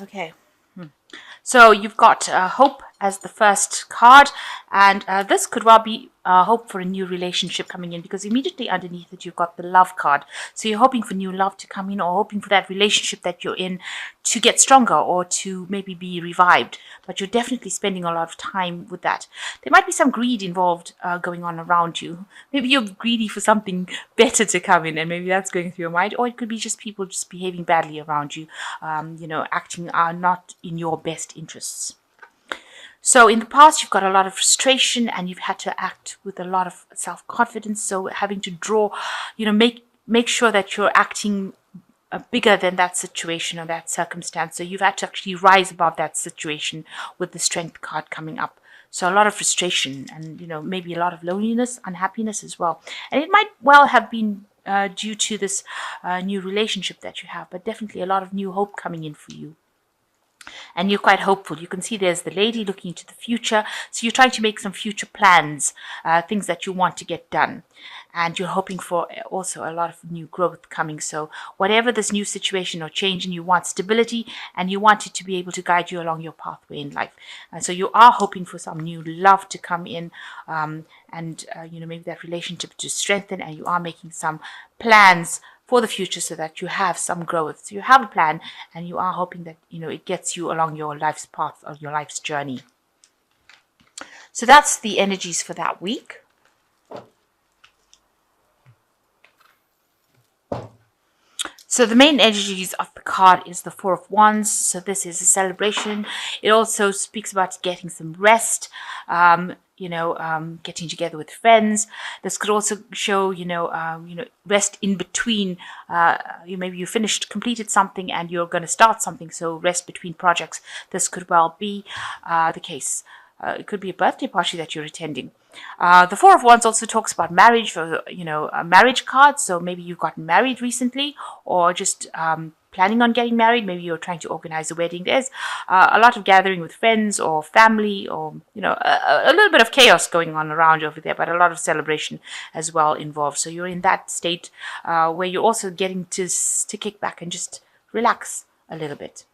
Okay. So you've got hope as the first card, and this could well be hope for a new relationship coming in, because immediately underneath it you've got the love card. So you're hoping for new love to come in, or hoping for that relationship that you're in to get stronger or to maybe be revived. But you're definitely spending a lot of time with that. There might be some greed involved going on around you. Maybe you're greedy for something better to come in, and maybe that's going through your mind. Or it could be just people just behaving badly around you, acting not in your best interests. So in the past, you've got a lot of frustration and you've had to act with a lot of self-confidence. So having to draw, make sure that you're acting bigger than that situation or that circumstance. So you've had to actually rise above that situation with the strength card coming up. So a lot of frustration and, maybe a lot of loneliness, unhappiness as well. And it might well have been due to this new relationship that you have, but definitely a lot of new hope coming in for you. And you're quite hopeful. You can see there's the lady looking into the future. So you're trying to make some future plans, things that you want to get done. And you're hoping for also a lot of new growth coming. So whatever this new situation or change, and you want stability and you want it to be able to guide you along your pathway in life. And so you are hoping for some new love to come in, and maybe that relationship to strengthen, and you are making some plans for the future so that you have some growth. So you have a plan and you are hoping that, it gets you along your life's path or your life's journey. So that's the energies for that week. So the main energies of the card is the Four of Wands. So this is a celebration. It also speaks about getting some rest, getting together with friends. This could also show, rest in between. Maybe you completed something and you're going to start something. So rest between projects. This could well be the case. It could be a birthday party that you're attending. The Four of Wands also talks about marriage, a marriage card. So maybe you've gotten married recently, or just planning on getting married. Maybe you're trying to organize a wedding. There's a lot of gathering with friends or family, or a little bit of chaos going on around over there, but a lot of celebration as well involved. So you're in that state where you're also getting to kick back and just relax a little bit.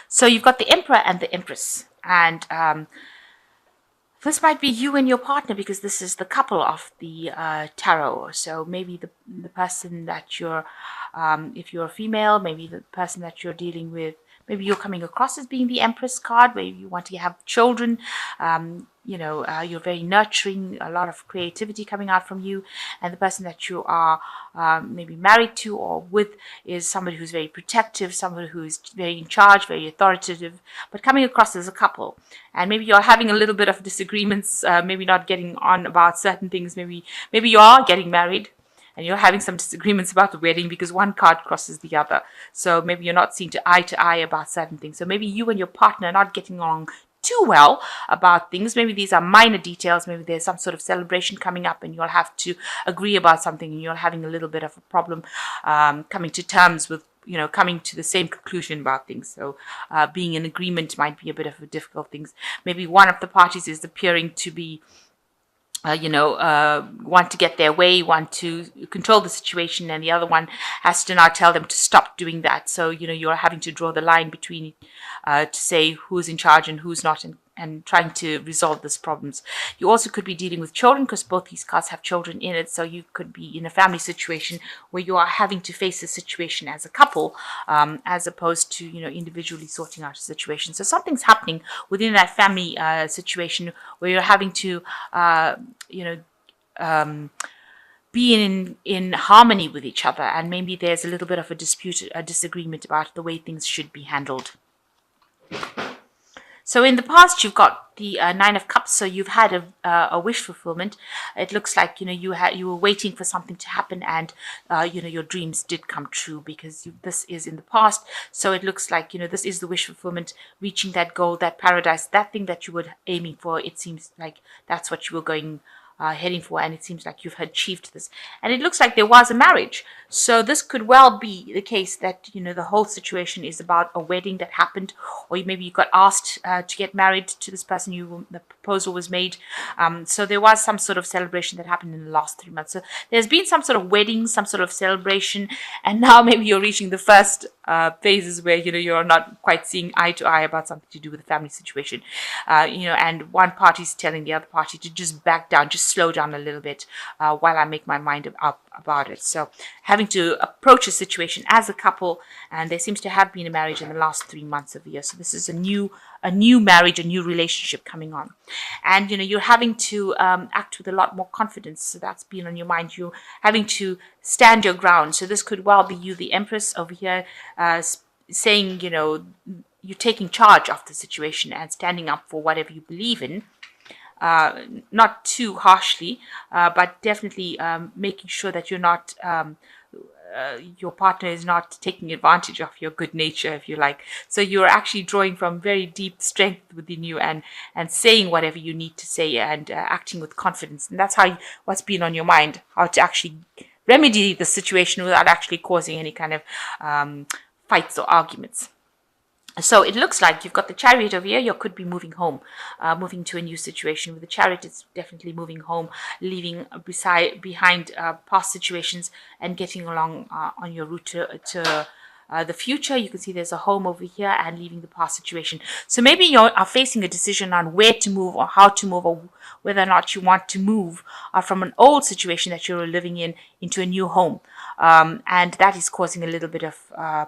So you've got the Emperor and the Empress, and this might be you and your partner, because this is the couple of the tarot. So maybe the person that you're, if you're a female, maybe the person that you're dealing with, maybe you're coming across as being the Empress card, where you want to have children. You're very nurturing, a lot of creativity coming out from you. And the person that you are maybe married to or with is somebody who's very protective, somebody who's very in charge, very authoritative, but coming across as a couple. And maybe you're having a little bit of disagreements, maybe not getting on about certain things. Maybe you are getting married and you're having some disagreements about the wedding because one card crosses the other. So maybe you're not seeing eye to eye about certain things. So maybe you and your partner are not getting along too well about things. Maybe these are minor details. Maybe there's some sort of celebration coming up and you'll have to agree about something, and you're having a little bit of a problem coming to terms with, coming to the same conclusion about things. So being in agreement might be a bit of a difficult thing. Maybe one of the parties is appearing to be want to get their way, want to control the situation, and the other one has to now tell them to stop doing that. So, you're having to draw the line between to say who's in charge and who's not, and trying to resolve these problems. You also could be dealing with children, because both these cards have children in it. So you could be in a family situation where you are having to face a situation as a couple, as opposed to, individually sorting out a situation. So something's happening within that family situation where you're having to, be in harmony with each other. And maybe there's a little bit of a disagreement about the way things should be handled. So in the past, you've got the Nine of Cups. So you've had a wish fulfillment. It looks like, you were waiting for something to happen, and, your dreams did come true, because this is in the past. So it looks like, this is the wish fulfillment, reaching that goal, that paradise, that thing that you were aiming for. It seems like that's what you were heading for, and it seems like you've achieved this. And it looks like there was a marriage. So this could well be the case that, the whole situation is about a wedding that happened, or maybe you got asked to get married to this person. The proposal was made. So there was some sort of celebration that happened in the last 3 months. So there's been some sort of wedding, some sort of celebration, and now maybe you're reaching the first phases where you're not quite seeing eye to eye about something to do with the family situation. And one party's telling the other party to just back down, just slow down a little bit while I make my mind up about it. So having to approach a situation as a couple, and there seems to have been a marriage in the last 3 months of the year. So this is a new marriage, a new relationship coming on, and you're having to act with a lot more confidence. So that's been on your mind. You're having to stand your ground. So this could well be you, the Empress over here, saying you're taking charge of the situation and standing up for whatever you believe in. Not too harshly, but definitely making sure that you're not your partner is not taking advantage of your good nature, if you like. So you're actually drawing from very deep strength within you and saying whatever you need to say and acting with confidence. And that's what's been on your mind, how to actually remedy the situation without actually causing any kind of fights or arguments. So it looks like you've got the Chariot over here. You could be moving home, moving to a new situation. With the Chariot, it's definitely moving home, leaving behind past situations and getting along on your route to the future. You can see there's a home over here and leaving the past situation. So maybe you are facing a decision on where to move or how to move, or whether or not you want to move from an old situation that you're living in into a new home. And that is causing a little bit of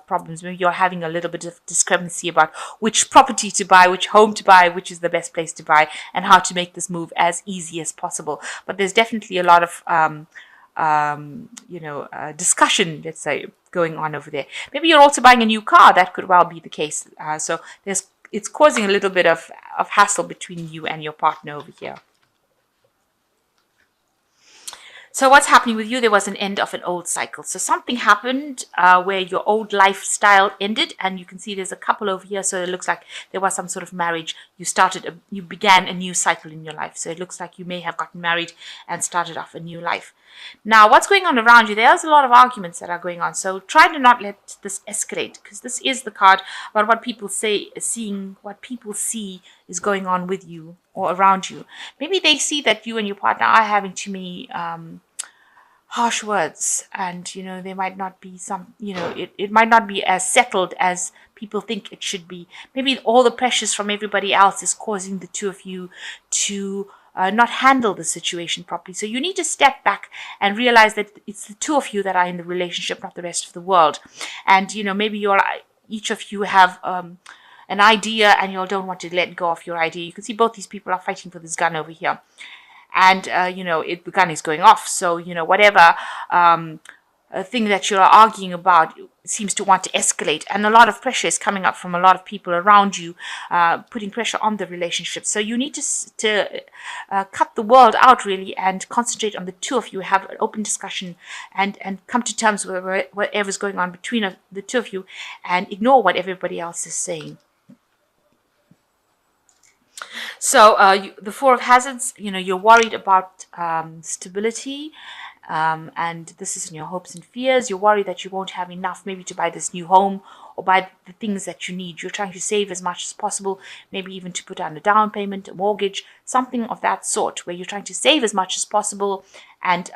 problems. Maybe you're having a little bit of discrepancy about which property to buy, which home to buy, which is the best place to buy, and how to make this move as easy as possible. But there's definitely a lot of discussion, let's say, going on over there. Maybe you're also buying a new car. That could well be the case. So it's causing a little bit of hassle between you and your partner over here. So what's happening with you? There was an end of an old cycle. So something happened where your old lifestyle ended, and you can see there's a couple over here. So it looks like there was some sort of marriage. You began a new cycle in your life. So it looks like you may have gotten married and started off a new life. Now, what's going on around you? There's a lot of arguments that are going on. So try to not let this escalate, because this is the card about what people see is going on with you or around you. Maybe they see that you and your partner are having too many harsh words, and there might not be it might not be as settled as people think it should be. Maybe all the pressures from everybody else is causing the two of you to not handle the situation properly. So you need to step back and realize that it's the two of you that are in the relationship, not the rest of the world. And maybe each of you have an idea and you don't want to let go of your idea. You can see both these people are fighting for this gun over here. And, the gun is going off. So, whatever thing that you're arguing about seems to want to escalate. And a lot of pressure is coming up from a lot of people around you, putting pressure on the relationship. So you need to cut the world out, really, and concentrate on the two of you, have an open discussion and come to terms with whatever's going on between the two of you, and ignore what everybody else is saying. So the Four of Hazards, you're worried about stability, and this is in your hopes and fears. You're worried that you won't have enough maybe to buy this new home or buy the things that you need. You're trying to save as much as possible, maybe even to put down a down payment, a mortgage, something of that sort, where you're trying to save as much as possible and,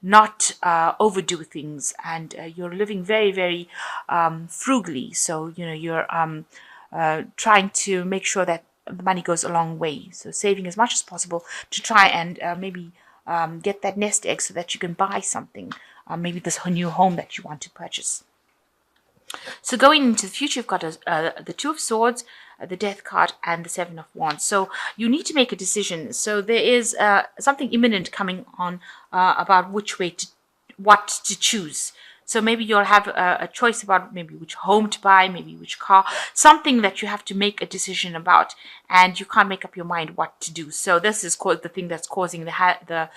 not overdo things. And you're living very, very frugally. So, you're trying to make sure that the money goes a long way. So saving as much as possible to try and maybe get that nest egg so that you can buy something, maybe this new home that you want to purchase. So going into the future, you've got the Two of Swords, the Death card, and the Seven of Wands. So you need to make a decision. So there is something imminent coming on about what to choose. So maybe you'll have a choice about maybe which home to buy, maybe which car, something that you have to make a decision about, and you can't make up your mind what to do. So this is the thing that's causing the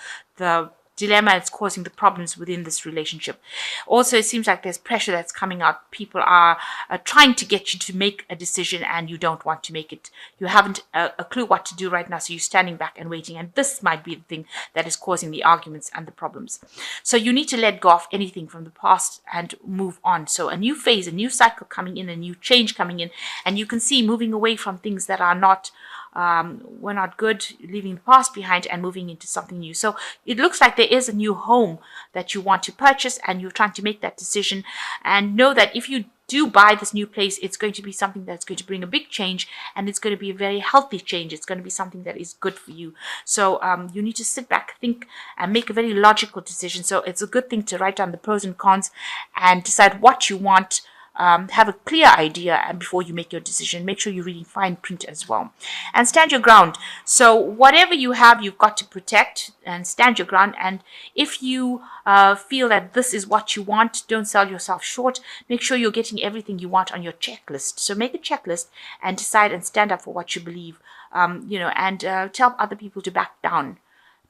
dilemma. It's causing the problems within this relationship. Also, it seems like there's pressure that's coming out. People are trying to get you to make a decision and you don't want to make it. You haven't a clue what to do right now, so you're standing back and waiting. And this might be the thing that is causing the arguments and the problems. So you need to let go of anything from the past and move on. So a new phase, a new cycle coming in, a new change coming in. And you can see moving away from things that are not were not good, leaving the past behind and moving into something new. So it looks like there is a new home that you want to purchase, and you're trying to make that decision. And know that if you do buy this new place, it's going to be something that's going to bring a big change, and it's going to be a very healthy change. It's going to be something that is good for you. So you need to sit back, think, and make a very logical decision. So it's a good thing to write down the pros and cons and decide what you want. Have a clear idea, and before you make your decision, make sure you're reading fine print as well, and stand your ground. So whatever you have, you've got to protect and stand your ground. And if you feel that this is what you want, don't sell yourself short. Make sure you're getting everything you want on your checklist. So make a checklist and decide and stand up for what you believe. And tell other people to back down,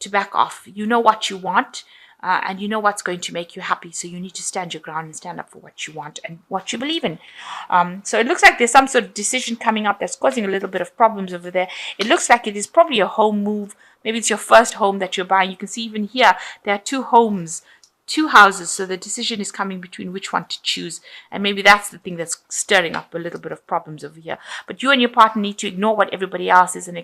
to back off. You know what you want. And you know what's going to make you happy. So you need to stand your ground and stand up for what you want and what you believe in. So it looks like there's some sort of decision coming up that's causing a little bit of problems over there. It looks like it is probably a home move. Maybe it's your first home that you're buying. You can see even here, there are two homes, two houses. So the decision is coming between which one to choose. And maybe that's the thing that's stirring up a little bit of problems over here. But you and your partner need to ignore what everybody else is and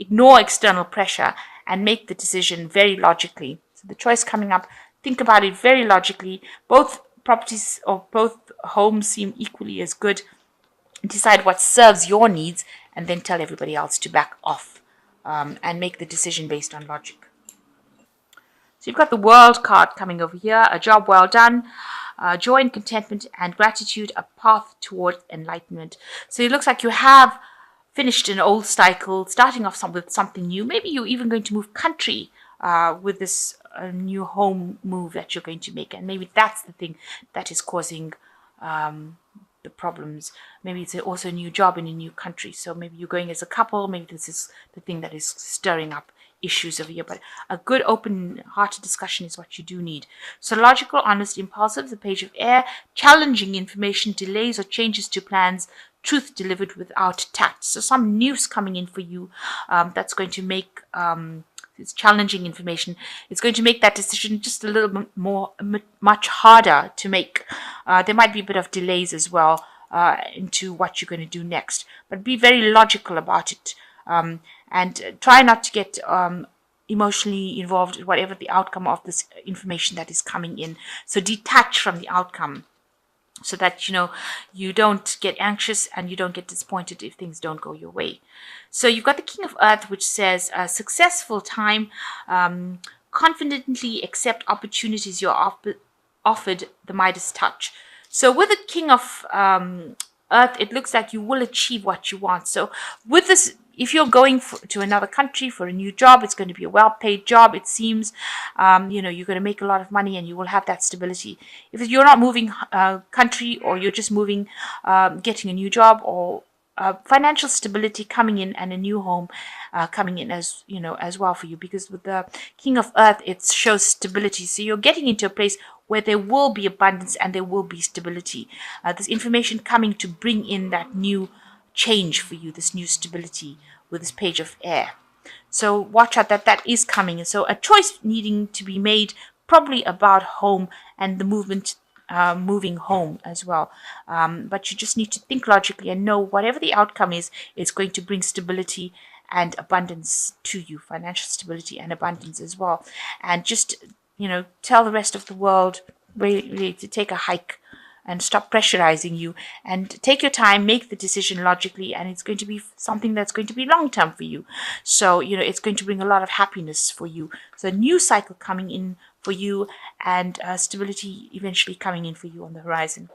ignore external pressure and make the decision very logically. The choice coming up, think about it very logically. Both properties or both homes seem equally as good. Decide what serves your needs, and then tell everybody else to back off, and make the decision based on logic. So you've got the World card coming over here. A job well done, joy and contentment and gratitude, a path toward enlightenment. So it looks like you have finished an old cycle, starting off with something new. Maybe you're even going to move country with this new home move that you're going to make. And maybe that's the thing that is causing the problems. Maybe it's also a new job in a new country. So maybe you're going as a couple. Maybe this is the thing that is stirring up issues over here. But a good open-hearted discussion is what you do need. So logical, honest, impulsive, the page of air, challenging information, delays or changes to plans, truth delivered without tact. So some news coming in for you that's going to make it's challenging information. It's going to make that decision just a little bit much harder to make. There might be a bit of delays as well into what you're going to do next. But be very logical about it, and try not to get emotionally involved in whatever the outcome of this information that is coming in. So detach from the outcome, so that you don't get anxious and you don't get disappointed if things don't go your way. So you've got the King of Earth, which says a successful time, confidently accept opportunities you're offered, the Midas touch. So with the King of Earth, it looks like you will achieve what you want. So with this, if you're going to another country for a new job, it's going to be a well-paid job, it seems. You're going to make a lot of money and you will have that stability. If you're not moving country, or you're just moving, getting a new job, or financial stability coming in, and a new home coming in as well for you, because with the King of Earth, it shows stability. So you're getting into a place where there will be abundance and there will be stability. This information coming to bring in that new change for you, this new stability with this page of air. So watch out that is coming. And so a choice needing to be made, probably about home and the movement, moving home as well. But you just need to think logically and know whatever the outcome is, it's going to bring stability and abundance to you, financial stability and abundance as well. And just, tell the rest of the world really to take a hike and stop pressurizing you, and take your time, make the decision logically, and it's going to be something that's going to be long term for you. So, it's going to bring a lot of happiness for you. So a new cycle coming in for you, and stability eventually coming in for you on the horizon.